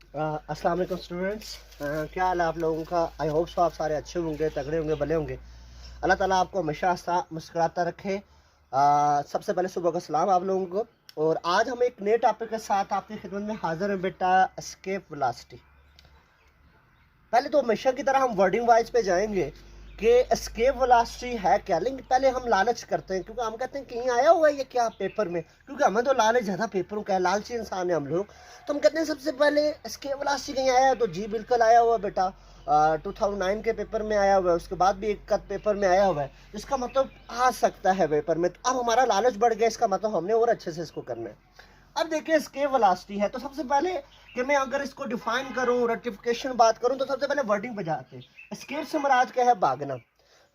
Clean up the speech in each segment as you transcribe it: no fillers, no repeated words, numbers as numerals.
अस्सलाम वालेकुम स्टूडेंट्स। क्या हाल है आप लोगों का। आई होप सो आप सारे अच्छे होंगे, तगड़े होंगे, भले होंगे। अल्लाह ताला आपको हमेशा मुस्कुराता रखे। सबसे पहले सुबह का सलाम आप लोगों को। और आज हम एक नए टॉपिक के साथ आपकी खिदमत में हाजिर हैं बेटा, एस्केप वेलोसिटी। पहले तो हमेशा की तरह हम वर्डिंग वाइज पे जाएंगे कि एस्केप वेलोसिटी है क्या, लेकिन पहले हम लालच करते हैं क्योंकि हम कहते हैं कहीं आया हुआ है ये क्या पेपर में, क्योंकि हमें तो लालच ज़्यादा पेपरों का है, लालची इंसान है हम लोग। तो हम कहते हैं सबसे पहले एस्केप वेलोसिटी कहीं आया है, तो जी बिल्कुल आया हुआ है बेटा। 2009 के पेपर में आया हुआ है, उसके बाद भी एक पेपर में आया हुआ है, इसका मतलब आ सकता है पेपर में। तो अब हमारा लालच बढ़ गया, इसका मतलब हमने और अच्छे से इसको करना है। अब देखिए एस्केप वेलोसिटी है, तो सबसे पहले कि मैं अगर इसको डिफाइन करूं, रेक्टिफिकेशन बात करूं, तो सबसे पहले वर्डिंग पे जाते हैं। एस्केप से मुराद क्या है, भागना।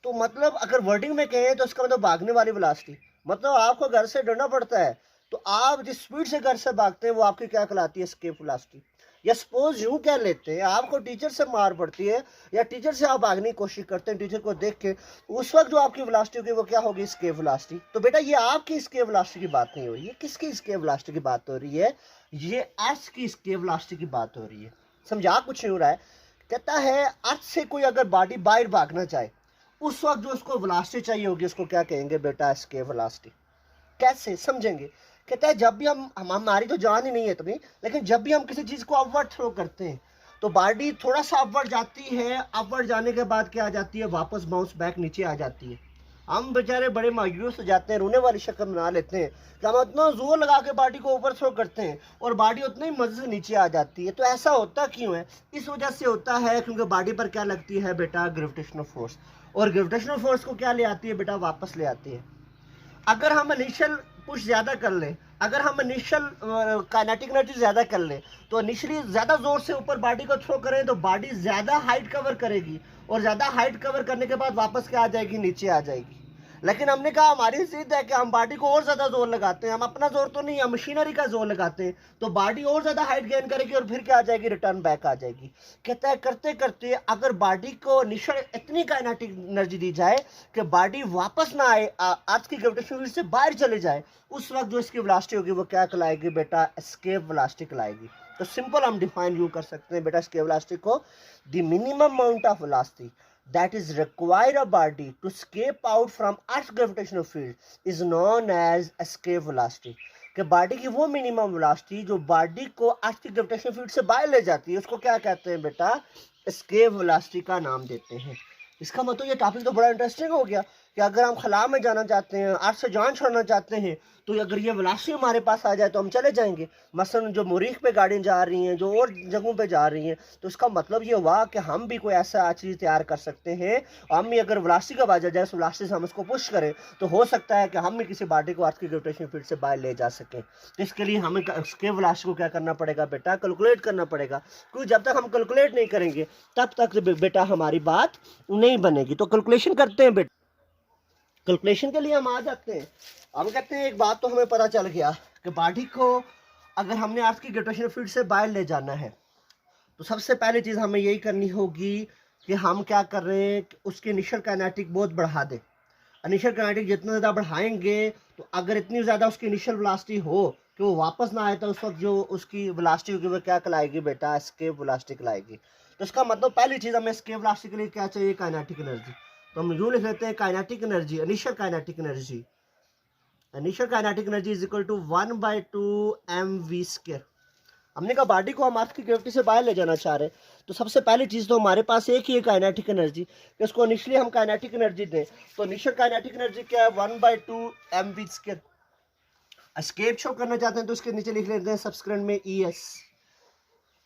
तो मतलब अगर वर्डिंग में कहें तो इसका मतलब भागने वाली वेलोसिटी। मतलब आपको घर से डरना पड़ता है, तो आप जिस स्पीड से घर से भागते हैं वो आपकी क्या कहलाती है, एस्केप वेलोसिटी। या सपोज यूं कह लेते हैं, आपको टीचर से मार पड़ती है या टीचर से आप भागने की कोशिश करते हैं टीचर को देख के, उस वक्त जो आपकी वेलोसिटी होगी वो क्या होगी, एस्केप वेलोसिटी। तो बेटा ये आपकी एस्केप वेलोसिटी की बात नहीं हो रही है, किसकी एस्केप वेलोसिटी की बात हो रही है, ये अर्थ की एस्केप वेलोसिटी की बात हो रही है। समझा कुछ नहीं हो रहा है। कहता है अर्थ से कोई अगर बॉडी बाहर भागना चाहे, उस वक्त जो उसको वेलोसिटी चाहिए होगी उसको क्या कहेंगे बेटा, एस्केप वेलोसिटी। कैसे समझेंगे। कहता है जब भी हम हमारी तो जान ही नहीं है इतनी, लेकिन जब भी हम किसी चीज को अपवर्ड थ्रो करते हैं तो बॉडी थोड़ा सा अपवर्ड जाती है, अपवर्ड जाने के बाद क्या आ जाती है, वापस बाउंस बैक नीचे आ जाती है। हम बेचारे बड़े मायूस हो जाते हैं, रोने वाली शक्ल बना लेते हैं कि हम इतना जोर लगा के बॉडी को ऊपर थ्रो करते हैं और बॉडी उतना ही मजे से नीचे आ जाती है। तो ऐसा होता क्यों है, इस वजह से होता है क्योंकि बॉडी पर क्या लगती है बेटा, ग्रेविटेशनल फोर्स। और ग्रेविटेशनल फोर्स को क्या ले आती है बेटा, वापस ले आती है। अगर हम इनिशियल पुश ज़्यादा कर लें, अगर हम इनिशियल काइनेटिक एनर्जी ज़्यादा कर लें, तो इनिशियली ज़्यादा ज़ोर से ऊपर बॉडी को थ्रो करें तो बॉडी ज़्यादा हाइट कवर करेगी, और ज़्यादा हाइट कवर करने के बाद वापस क्या आ जाएगी, नीचे आ जाएगी। लेकिन हमने कहा हमारी जिद है कि हम बॉडी को और ज़्यादा जोर लगाते हैं, हम अपना जोर तो नहीं, हम मशीनरी का जोर लगाते हैं, तो बॉडी और ज़्यादा हाइट गेन करेगी और फिर क्या आ जाएगी, रिटर्न बैक आ जाएगी। कहता है करते करते अगर बॉडी को इनिशियल इतनी काइनेटिक एनर्जी दी जाए कि बॉडी वापस ना आए, अर्थ की ग्रेविटेशनल फील्ड से बाहर चले जाए, उस वक्त जो इसकी वेलोसिटी होगी वो क्या कहलाएगी बेटा, एस्केप वेलोसिटी कहलाएगी। तो सिंपल हम डिफाइन यूं कर सकते हैं बेटा एस्केप वेलोसिटी को, the minimum amount of velocity that is require a body to escape out from Earth's gravitational field is known as escape velocity। कि बॉडी की वो मिनिमम वेलोसिटी जो बॉडी को अर्थ की ग्रेविटेशनल फील्ड से बाहर ले जाती है उसको क्या कहते हैं बेटा, एस्केप वेलोसिटी का नाम देते हैं। इसका मतलब ये टॉपिक तो बड़ा इंटरेस्टिंग हो गया कि अगर हम खला में जाना चाहते हैं, अर्थ से जान छोड़ना चाहते हैं, तो अगर ये वेलोसिटी हमारे पास आ जाए तो हम चले जाएंगे। मसलन जो मरीख पे गाड़ियाँ जा रही हैं, जो और जगहों पे जा रही हैं, तो इसका मतलब ये हुआ कि हम भी कोई ऐसा चीज़ तैयार कर सकते हैं। हम भी अगर वेलोसिटी का बाजा जाए, उस वेलोसिटी से हम उसको पुश करें, तो हो सकता है कि हम भी किसी बॉडी को अर्थ की ग्रेविटेशनल फील्ड से बाहर ले जा सकें। तो इसके लिए हमें उसके वेलोसिटी को क्या करना पड़ेगा बेटा, कैलकुलेट करना पड़ेगा, क्योंकि जब तक हम कैलकुलेट नहीं करेंगे तब तक बेटा हमारी बात नहीं बनेगी। तो कैलकुलेशन करते हैं बेटा। कैलकुलेशन के लिए हम आ जाते हैं। हम कहते हैं एक बात तो हमें पता चल गया कि बॉडी को अगर हमने अर्थ की ग्रेविटेशनल फील्ड से बाहर ले जाना है, तो सबसे पहली चीज़ हमें यही करनी होगी कि हम क्या कर रहे हैं कि उसके इनिशियल काइनेटिक बहुत बढ़ा दें। इनिशियल काइनेटिक जितना ज़्यादा बढ़ाएंगे, तो अगर इतनी ज़्यादा उसकी इनिशियल वेलोसिटी हो कि वो वापस ना आए, तो उस वक्त जो उसकी वेलोसिटी होगी वो क्या कहलाएगी बेटा, एस्केप वेलोसिटी कहलाएगी। तो इसका मतलब पहली चीज़ हमें एस्केप वेलोसिटी के लिए क्या चाहिए, काइनेटिक एनर्जी। तो हम यूँ लिख लेते हैं kinetic energy, initial kinetic energy, initial kinetic energy is equal to 1/2 mv²। हमने कहा बॉडी को हम अर्थ की ग्रेविटी से बाहर ले जाना चाह रहे हैं, तो सबसे पहली चीज़ तो हमारे पास एक ही है काइनेटिक एनर्जी, कि उसको इनिशियली हम काइनेटिक एनर्जी दें। तो इनिशियल काइनेटिक एनर्जी क्या है, 1/2 mv²। एस्केप शो करना चाहते हैं तो उसके नीचे लिख लेते हैं सब्सक्रिप्ट में ES।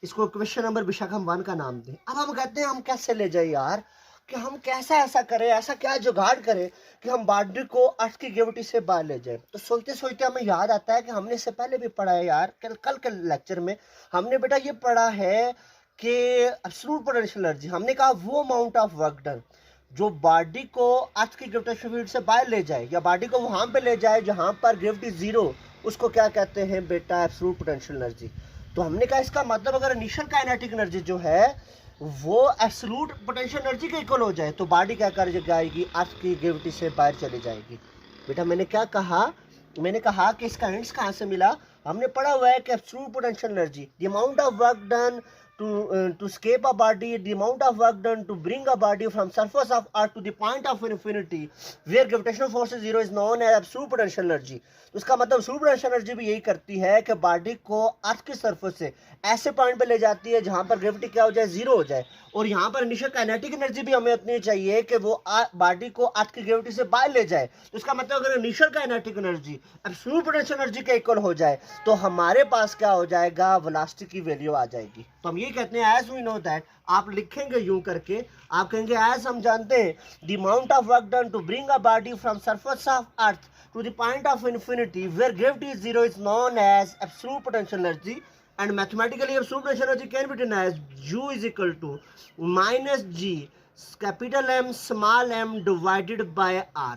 इसको क्वेश्चन नंबर बेशक हम 1 का नाम दें। अब हम कहते हैं हम कैसे ले जाए यार, कि हम कैसा ऐसा करें, ऐसा क्या जुगाड़ करें कि हम बॉडी को अर्थ की ग्रेविटी से बाहर ले जाए। तो सोचते सोचते हमें याद आता है कि हमने इससे पहले भी पढ़ा है यार, कल के लेक्चर में हमने बेटा ये पढ़ा है कि एब्सोल्यूट पोटेंशियल एनर्जी, हमने कहा वो अमाउंट ऑफ वर्क डन जो बॉडी को अर्थ की ग्रेविटेशनल फील्ड से बाहर ले जाए या बॉडी को वहां पे ले जाए जहां पर ग्रेविटी जीरो, उसको क्या कहते हैं बेटा, एब्सोल्यूट पोटेंशियल एनर्जी। तो हमने कहा इसका मतलब अगर इनिशियल काइनेटिक एनर्जी जो है वो एब्सोल्यूट पोटेंशियल एनर्जी के इक्वल हो जाए, तो बॉडी क्या कर जाएगी, अर्थ की ग्रेविटी से बाहर चली जाएगी। बेटा मैंने क्या कहा मैंने कहा कि इसका हिंट्स कहाँ से मिला, हमने पढ़ा हुआ है कि absolute potential energy, the amount of work done to escape a body, the amount of work done to bring a body from surface of earth to the point of infinity where gravitational force is zero is known as absolute potential energy। तो इसका मतलब absolute potential energy भी यही करती है कि body को अर्थ की सरफेस से ऐसे पॉइंट पे ले जाती है जहां पर ग्रेविटी क्या हो जाए, जीरो हो जाए। और यहाँ पर इनिशियल काइनेटिक एनर्जी भी हमें उतनी चाहिए कि वो बॉडी को अर्थ की ग्रेविटी से बाहर ले जाए। तो इसका मतलब अगर initial kinetic energy absolute potential energy के इक्वल हो जाए तो हमारे पास क्या हो जाएगा, वेलोसिटी की वैल्यू आ जाएगी। तो हम ये कहते हैं एज वी नो दैट, आप लिखेंगे यूं करके, आप कहेंगे एज हम जानते हैं the amount of work done to bring a body from surface of earth to the point of infinity where gravity is zero is known as absolute potential energy, and mathematically absolute potential energy can be written as U is equal to minus G capital M small m divided by R।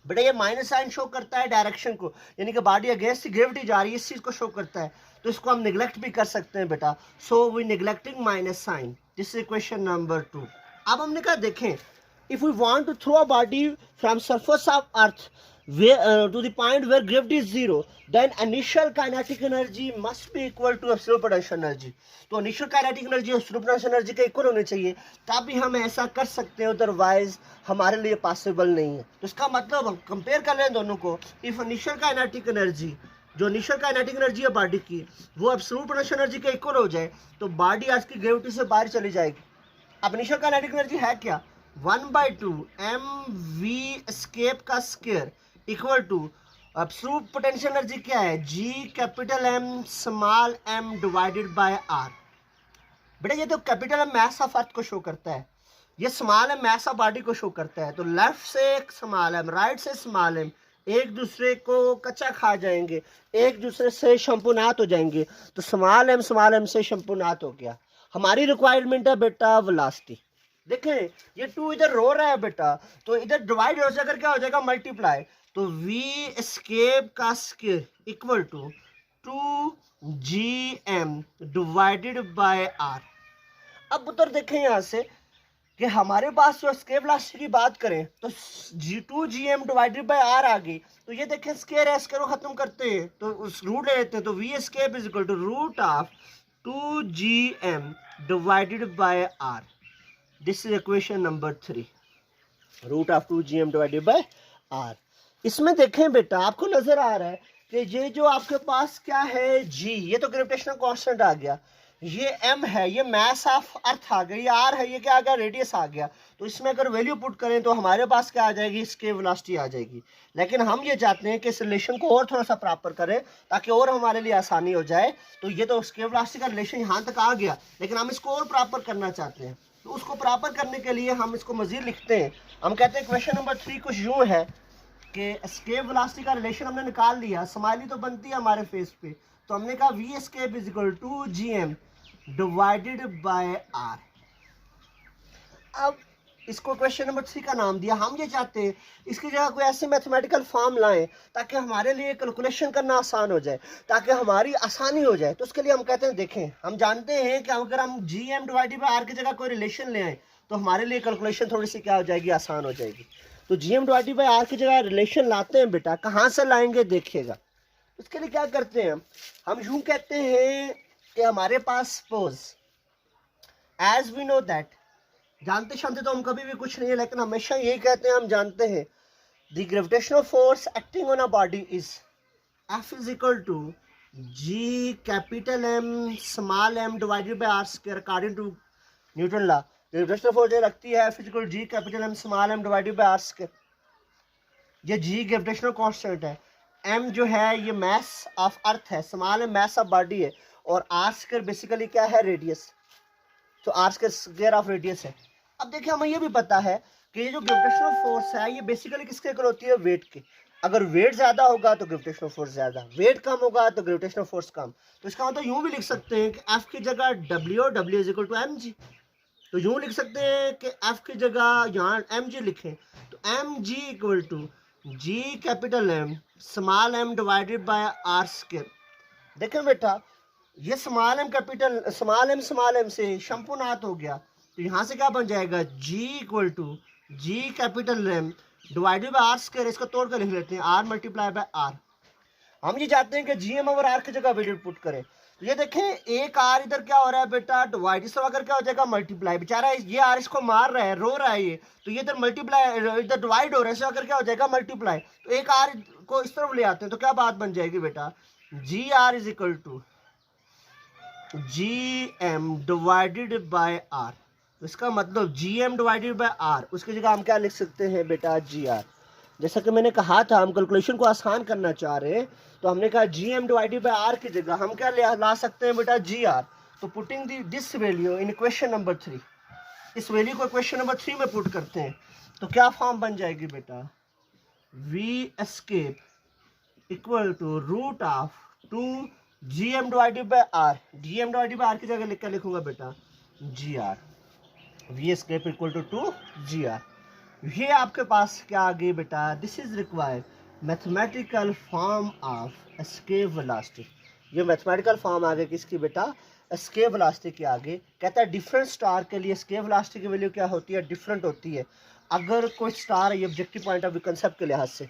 बेटा ये minus sign show करता है direction को, यानी कि body against gravity जा रही है, इस चीज को शो करता है। तो इसको हम निगलेक्ट भी कर सकते हैं बेटा, so we neglecting minus sign. This is question number 2। अब हमने कहा देखें, if we want to throw a body from surface of earth to the point where gravity is zero, then initial kinetic energy must be equal to absolute potential energy। तो initial kinetic energy absolute potential energy के equal होने चाहिए, तभी हम ऐसा कर सकते हैं, अदरवाइज हमारे लिए पॉसिबल नहीं है। तो इसका मतलब हम कंपेयर कर लें दोनों को। इफ इनिशियल काइनेटिक एनर्जी, जो इनिशियल काइनेटिक एनर्जी है बॉडी की, वो एब्सोल्यूट पोटेंशियल एनर्जी के इक्वल हो जाए तो बॉडी आज की ग्रेविटी से बाहर चली जाएगी। अब इनिशियल काइनेटिक एनर्जी है क्या, 1/2 mv एस्केप का square equal to absolute potential energy क्या है, G capital M small m divided by R। बेटा ये तो capital M mass of earth को शो करता है, ये small m mass of body को शो करता है। तो लेफ्ट से स्मॉल m, राइट से स्मॉल m एक दूसरे को कच्चा खा जाएंगे, एक दूसरे से शंपुनात हो जाएंगे। तो स्मॉल m से शंपुनात हो गया। हमारी रिक्वायरमेंट है बेटा वेलोसिटी। देखें ये 2 इधर रो रहा है बेटा, तो इधर डिवाइड हो जाकर क्या हो जाएगा, मल्टीप्लाई। तो v एस्केप का square equal to 2gm divided by r। अब उत्तर देखें यहाँ से कि हमारे पास जो एस्केप वेलोसिटी की बात करें तो 2gm डिवाइडेड बाय r आ गई। तो ये देखें स्क्वायर है, स्क्वायर को खत्म करते हैं तो उस रूट ले लेते हैं। तो v escape is equal to root of 2gm divided by r। This is equation number 3, root of 2gm divided by r। इसमें देखें बेटा आपको नजर आ रहा है कि ये जो आपके पास क्या है g, ये तो ग्रेविटेशनल कांस्टेंट आ गया, ये m है, ये मास ऑफ अर्थ आ गया, ये r है, ये क्या आ गया, रेडियस आ गया। तो इसमें अगर वैल्यू पुट करें तो हमारे पास क्या आ जाएगी, एस्केप वेलोसिटी आ जाएगी। लेकिन हम ये चाहते हैं कि इस रिलेशन को और थोड़ा सा प्रॉपर करें ताकि और हमारे लिए आसानी हो जाए। तो ये तो एस्केप वेलोसिटी का रिलेशन यहाँ तक आ गया, लेकिन हम इसको और प्रॉपर करना चाहते हैं। तो उसको प्रॉपर करने के लिए हम इसको मजीद लिखते हैं। हम कहते हैं क्वेश्चन नंबर 3 कुछ यूँ है कि एस्केप वेलोसिटी का रिलेशन हमने निकाल लिया, स्माइली तो बनती है हमारे फेस पे। तो हमने कहा v escape is equal to gm divided by r। अब इसको क्वेश्चन नंबर 3 का नाम दिया। हम ये चाहते हैं इसकी जगह कोई ऐसी मैथमेटिकल फॉर्म लाएं ताकि हमारे लिए कैलकुलेशन करना आसान हो जाए, ताकि हमारी आसानी हो जाए। तो उसके लिए हम कहते हैं देखें, हम जानते हैं कि अगर हम gm डिवाइडेड बाय r की जगह कोई रिलेशन ले आए तो हमारे लिए कैलकुलेशन थोड़ी सी क्या हो जाएगी, आसान हो जाएगी। तो gm डिवाइडेड बाय r की जगह रिलेशन लाते हैं बेटा, कहाँ से लाएंगे देखिएगा। उसके लिए क्या करते हैं, हम यूं कहते हैं कि हमारे पास suppose as we know that, जानते शानते तो हम कभी भी कुछ नहीं है, लेकिन हमेशा यही कहते हैं हम जानते हैं, the gravitational force acting on a body is F is equal to G capital M small m divided by r square according to Newton law. Gravitational force जो लगती है F is equal to G capital M small m divided by r square. ये G gravitational constant है, M जो है ये mass of earth है, small m mass of body है, और r स्क्वायर बेसिकली क्या है, रेडियस। तो r स्क्वायर ऑफ रेडियस है। अब देखिए हमें ये भी पता है कि ये जो ग्रेविटेशनल फोर्स है ये बेसिकली किसके इक्वल होती है, वेट के। अगर वेट ज्यादा होगा तो ग्रेविटेशनल फोर्स ज्यादा, वेट कम होगा तो ग्रेविटेशनल फोर्स कम। तो इसका मतलब यूं भी लिख सकते हैं कि F की जगह W, W is equal to mg। तो यूं लिख सकते हैं कि F की जगह यहाँ mg लिखें, तो mg equal to G capital M small m divided by r square. देखें बेटा ये small m capital small m से शंपुनात हो गया, तो यहाँ से क्या बन जाएगा, G equal to G capital M divided by r square. इसको तोड़ कर लिख लेते हैं, r मल्टीप्लाई बाय r। हम ये चाहते हैं कि GM ओवर आर की जगह वैल्यू पुट करें। तो ये देखें एक आर इधर क्या हो रहा है बेटा, डिवाइड, इस अगर क्या हो जाएगा मल्टीप्लाई, बेचारा ये आर इसको मार रहा है, रो रहा है ये, तो ये इधर मल्टीप्लाई, इधर डिवाइड हो रहा है, इससे अगर क्या हो जाएगा मल्टीप्लाई। तो एक आर को इस तरफ ले आते हैं तो क्या बात बन जाएगी बेटा, G R is equal to GM divided by R. तो इसका मतलब GM डिवाइडेड बाय आर, उसकी जगह हम क्या लिख सकते हैं बेटा, GR। जैसा कि मैंने कहा था हम कैलकुलेशन को आसान करना चाह रहे हैं, तो हमने कहा GM डिवाइडेड बाय आर की जगह हम क्या ला सकते हैं बेटा, GR। तो putting this value in equation number 3, इस वैल्यू को इक्वेशन नंबर 3 में पुट करते हैं तो क्या फॉर्म बन जाएगी बेटा, V escape equal to root of 2 GM divided by R। GM divided by R की जगह लिख कर लिखूंगा बेटा GR। V escape equal to 2 GR। ये आपके पास क्या आ गई बेटा, this is required mathematical form of escape velocity. ये मैथमेटिकल फॉर्म आ गई किसकी बेटा, एस्केप वेलोसिटी के आगे। कहता है डिफरेंट स्टार के लिए एस्केप वेलोसिटी की वैल्यू क्या होती है, डिफरेंट होती है। अगर कोई स्टार है, ये objective point of view concept के लिहाज से,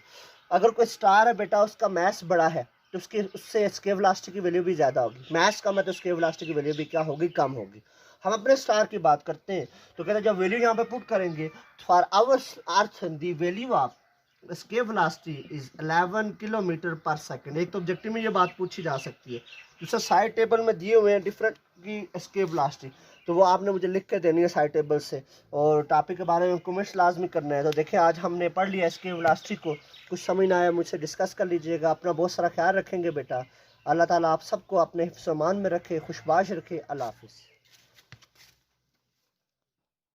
अगर कोई स्टार है बेटा उसका मैस बड़ा है तो उससे एस्केप वेलोसिटी की वैल्यू भी ज़्यादा होगी, मैस कम है तो एस्केप वेलोसिटी की वैल्यू भी क्या होगी, कम होगी। हम अपने स्टार की बात करते हैं तो कहते हैं जब वैल्यू यहाँ पे पुट करेंगे, for our earth the value of escape velocity is 11 kilometre per second. एक तो ऑब्जेक्टिव में ये बात पूछी जा सकती है, दूसरा साइड टेबल में दिए हुए हैं डिफरेंट की एस्केप वेलोसिटी, तो वो आपने मुझे लिख के देनी है साइड टेबल से, और टॉपिक के बारे में कमेंट्स लाजमी करना है। तो देखिए आज हमने पढ़ लिया एस्केप वेलोसिटी को, कुछ समझ ना आया मुझसे डिस्कस कर लीजिएगा। अपना बहुत सारा ख्याल रखेंगे बेटा। अल्लाह ताला आप सबको अपने हिफ्ज़-ओ-मान में रखे, खुशबाश रखे। अल्लाह हाफिज़।